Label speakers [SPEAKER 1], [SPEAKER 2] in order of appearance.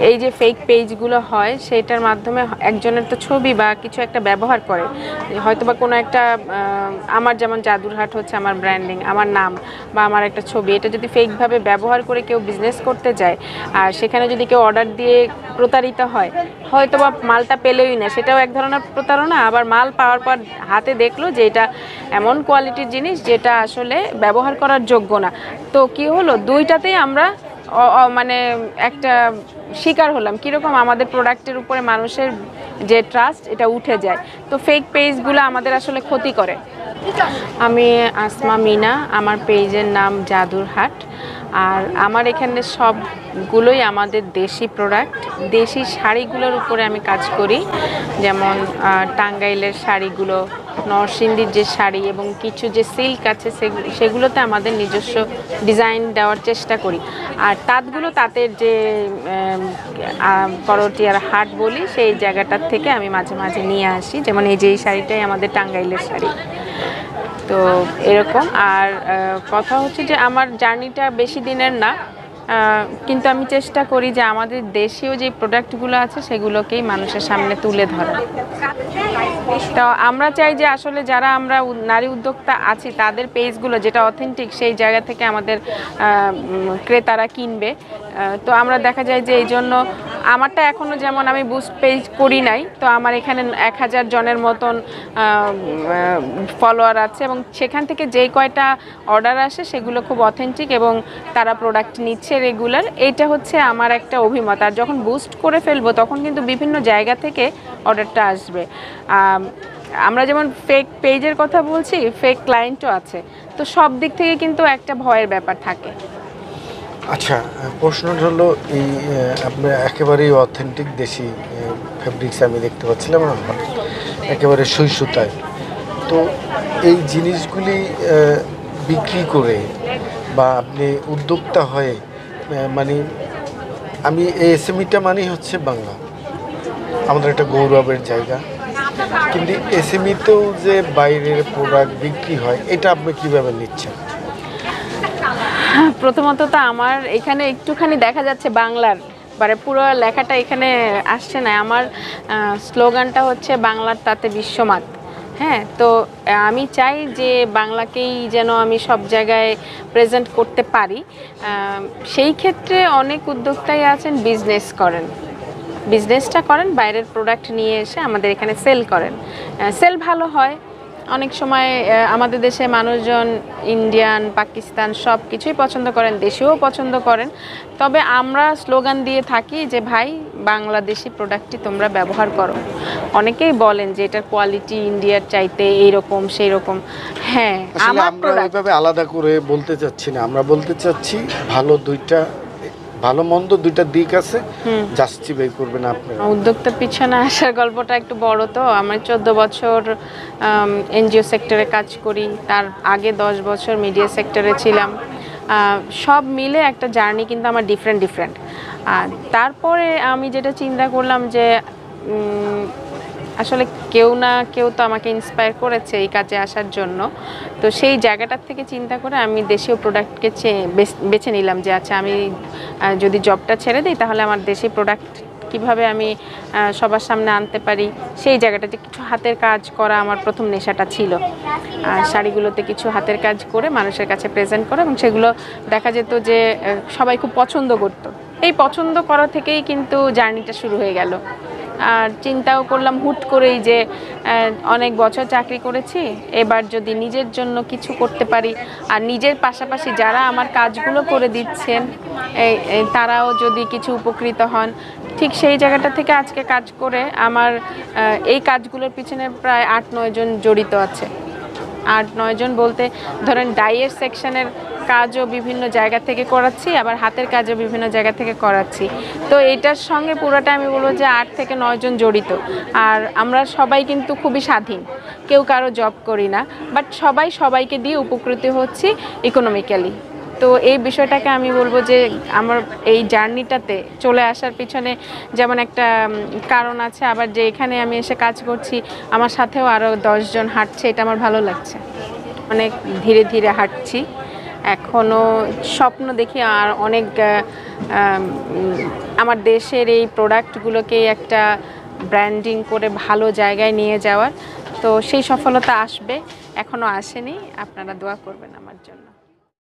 [SPEAKER 1] এই যে ফেক পেজগুলো হয় সেটার মাধ্যমে একজনের তো ছবি বা কিছু একটা ব্যবহার করে, হয়তো বা কোনো একটা আমার যেমন জাদুরহাট হচ্ছে আমার ব্র্যান্ডিং, আমার নাম বা আমার একটা ছবি, এটা যদি ফেকভাবে ব্যবহার করে কেউ বিজনেস করতে যায় আর সেখানে যদি কেউ অর্ডার দিয়ে প্রতারিত হয়, হয়তো বা মালটা পেলেই না, সেটাও এক ধরনের প্রতারণা। আবার মাল পাওয়ার পর হাতে দেখলো যে এটা এমন কোয়ালিটির জিনিস যেটা আসলে ব্যবহার করার যোগ্য না। তো কি হলো, দুইটাতেই আমরা মানে একটা শিকার হলাম। কীরকম, আমাদের প্রোডাক্টের উপরে মানুষের যে ট্রাস্ট এটা উঠে যায়। তো ফেক পেজগুলো আমাদের আসলে ক্ষতি করে। আমি আসমা মিনা, আমার পেজের নাম জাদুরহাট। আর আমার এখানে সবগুলোই আমাদের দেশি প্রোডাক্ট, দেশি শাড়িগুলোর উপরে আমি কাজ করি। যেমন টাঙ্গাইলের শাড়িগুলো, নরসিংদীর যে শাড়ি এবং কিছু যে সিল্ক আছে সেগুলোতে আমাদের নিজস্ব ডিজাইন দেওয়ার চেষ্টা করি। আর তাঁতগুলো, তাঁতের যে করটিয়ার হাট বলি, সেই জায়গাটার থেকে আমি মাঝে মাঝে নিয়ে আসি। যেমন এই যে এই শাড়িটাই আমাদের টাঙ্গাইলের শাড়ি। তো এরকম। আর কথা হচ্ছে যে আমার জার্নিটা বেশি দিনের না, কিন্তু আমি চেষ্টা করি যে আমাদের দেশীয় যে প্রোডাক্টগুলো আছে সেগুলোকেই মানুষের সামনে তুলে ধরা। তো আমরা চাই যে আসলে যারা আমরা নারী উদ্যোক্তা আছি তাদের পেজগুলো যেটা অথেন্টিক সেই জায়গা থেকে আমাদের ক্রেতারা কিনবে। তো আমরা দেখা যায় যে এই জন্য আমারটা এখনও, যেমন আমি বুস্ট পেজ করি নাই, তো আমার এখানে 1000 জনের মতন ফলোয়ার আছে এবং সেখান থেকে যেই কয়টা অর্ডার আসে সেগুলো খুব অথেন্টিক এবং তারা প্রোডাক্ট নিচ্ছে রেগুলার। এইটা হচ্ছে আমার একটা অভিমত। আর যখন বুস্ট করে ফেলবো তখন কিন্তু বিভিন্ন জায়গা থেকে অর্ডারটা আসবে। আমরা যেমন ফেক পেজের কথা বলছি, ফেক ক্লায়েন্টও আছে। তো সব দিক থেকে কিন্তু একটা ভয়ের ব্যাপার থাকে।
[SPEAKER 2] আচ্ছা, প্রশ্নটা হলো এই আপনার একেবারেই অথেন্টিক দেশি ফেব্রিক্স আমি দেখতে পাচ্ছিলাম একেবারে সুই সুতায়। তো এই জিনিসগুলি বিক্রি করে বা আপনি উদ্যোক্তা হয়ে, মানে আমি এই এসএমইটা মানেই হচ্ছে বাংলা, আমাদের একটা গৌরবের জায়গা, কিন্তু এসএমইতেও যে বাইরের প্রোডাক্ট বিক্রি হয় এটা আপনি কীভাবে নিচ্ছেন?
[SPEAKER 1] প্রথমত তো আমার এখানে একটুখানি দেখা যাচ্ছে বাংলার, মানে পুরো লেখাটা এখানে আসছে না। আমার স্লোগানটা হচ্ছে বাংলার তাতে বিশ্বমাত। হ্যাঁ, তো আমি চাই যে বাংলাকেই যেন আমি সব জায়গায় প্রেজেন্ট করতে পারি। সেই ক্ষেত্রে অনেক উদ্যোক্তাই আছেন বিজনেসটা করেন, বাইরের প্রোডাক্ট নিয়ে এসে আমাদের এখানে সেল করেন। সেল ভালো হয়। অনেক সময় আমাদের দেশে মানুষজন ইন্ডিয়ান, পাকিস্তান সব কিছুই পছন্দ করেন, দেশীয় পছন্দ করেন। তবে আমরা স্লোগান দিয়ে থাকি যে ভাই বাংলাদেশি প্রোডাক্টই তোমরা ব্যবহার করো। অনেকেই বলেন যে এটার কোয়ালিটি ইন্ডিয়ার চাইতে এইরকম সেই রকম। হ্যাঁ,
[SPEAKER 2] আমরা ওইভাবে আলাদা করে বলতে চাচ্ছি না, আমরা বলতে চাচ্ছি ভালো মন্দ দুইটা দিক আছে, জাস্টিফাই করবেন আপনি।
[SPEAKER 1] উদ্যোক্তার পিছনে আসার গল্পটা একটু বড়। তো আমি 14 বছর এনজিও সেক্টরে কাজ করি, তার আগে 10 বছর মিডিয়া সেক্টরে ছিলাম। সব মিলে একটা জার্নি কিন্তু আমার ডিফারেন্ট। আর তারপরে আমি যেটা চিন্তা করলাম যে আসলে কেউ না কেউ তো আমাকে ইন্সপায়ার করেছে এই কাজে আসার জন্য। তো সেই জায়গাটার থেকে চিন্তা করে আমি দেশীয় প্রোডাক্টকে বেছে নিলাম যে আচ্ছা, আমি যদি জবটা ছেড়ে দিই তাহলে আমার দেশি প্রোডাক্ট কিভাবে আমি সবার সামনে আনতে পারি। সেই জায়গাটাতে কিছু হাতের কাজ করা আমার প্রথম নেশাটা ছিল। শাড়িগুলোতে কিছু হাতের কাজ করে মানুষের কাছে প্রেজেন্ট করে এবং সেগুলো দেখা যেত যে সবাই খুব পছন্দ করতো। এই পছন্দ করা থেকেই কিন্তু জার্নিটা শুরু হয়ে গেল। আর চিন্তাও করলাম হুট করেই যে অনেক বছর চাকরি করেছি, এবার যদি নিজের জন্য কিছু করতে পারি আর নিজের পাশাপাশি যারা আমার কাজগুলো করে দিচ্ছেন তারাও যদি কিছু উপকৃত হন। ঠিক সেই জায়গাটা থেকে আজকে কাজ করে আমার এই কাজগুলোর পিছনে প্রায় 8-9 জন জড়িত আছে। 8-9 জন বলতে ধরেন ডাইয়ের সেকশনের কাজও বিভিন্ন জায়গা থেকে করাচ্ছি, আবার হাতের কাজও বিভিন্ন জায়গা থেকে করাচ্ছি। তো এটার সঙ্গে পুরোটা আমি বলবো যে 8 থেকে 9 জন জড়িত। আর আমরা সবাই কিন্তু খুবই স্বাধীন, কেউ কারো জব করি না, বাট সবাই সবাইকে দিয়ে উপকৃত হচ্ছি ইকোনমিক্যালি। তো এই বিষয়টাকে আমি বলবো যে আমার এই জার্নিটাতে চলে আসার পিছনে যেমন একটা কারণ আছে, আবার যে এখানে আমি এসে কাজ করছি আমার সাথেও আরও 10 জন হাঁটছে, এটা আমার ভালো লাগছে। অনেক ধীরে ধীরে হাঁটছি, এখনও স্বপ্ন দেখি আর অনেক আমার দেশের এই প্রোডাক্টগুলোকে একটা ব্র্যান্ডিং করে ভালো জায়গায় নিয়ে যাওয়ার। তো সেই সফলতা আসবে, এখনও আসেনি, আপনারা দোয়া করবেন আমার জন্য।